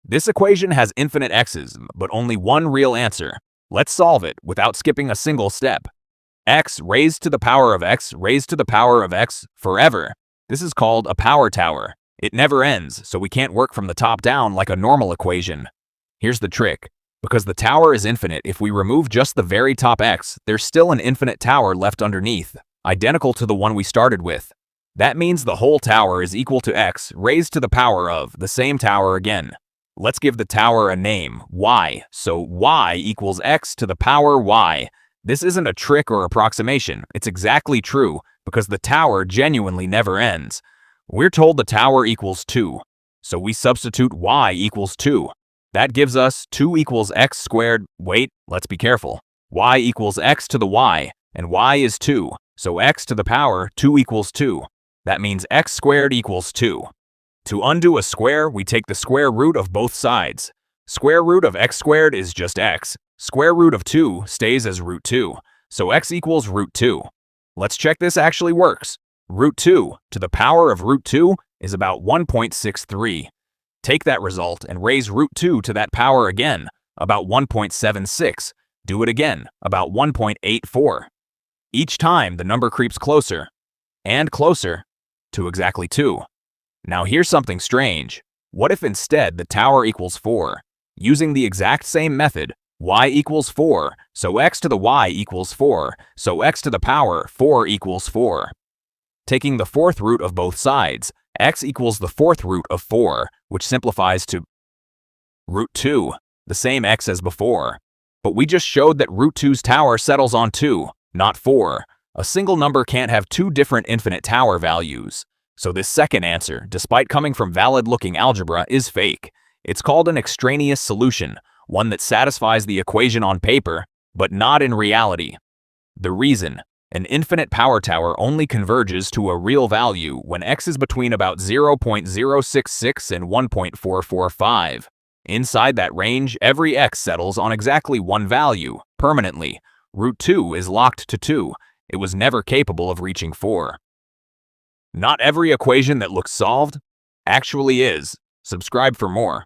This equation has infinite x's, but only one real answer. Let's solve it without skipping a single step. X raised to the power of x raised to the power of x forever. This is called a power tower. It never ends, so we can't work from the top down like a normal equation. Here's the trick. Because the tower is infinite, if we remove just the very top x, there's still an infinite tower left underneath, identical to the one we started with. That means the whole tower is equal to x raised to the power of the same tower again. Let's give the tower a name, y, so y equals x to the power y. This isn't a trick or approximation, it's exactly true, because the tower genuinely never ends. We're told the tower equals 2, so we substitute y equals 2. That gives us 2 equals x squared. Wait, let's be careful. Y equals x to the y, and y is 2, so x to the power 2 equals 2. That means x squared equals 2. To undo a square, we take the square root of both sides. Square root of x squared is just x. Square root of 2 stays as root 2, so x equals root 2. Let's check this actually works. Root 2 to the power of root 2 is about 1.63. Take that result and raise root 2 to that power again, about 1.76. Do it again, about 1.84. Each time, the number creeps closer and closer to exactly 2. Now here's something strange. What if instead the tower equals 4? Using the exact same method, y equals 4, so x to the y equals 4, so x to the power 4 equals 4. Taking the fourth root of both sides, x equals the fourth root of 4, which simplifies to root 2, the same x as before. But we just showed that root 2's tower settles on 2, not 4. A single number can't have two different infinite tower values. So this second answer, despite coming from valid-looking algebra, is fake. It's called an extraneous solution, one that satisfies the equation on paper, but not in reality. The reason: an infinite power tower only converges to a real value when x is between about 0.066 and 1.445. Inside that range, every x settles on exactly one value, permanently. Root 2 is locked to 2. It was never capable of reaching 4. Not every equation that looks solved actually is. Subscribe for more.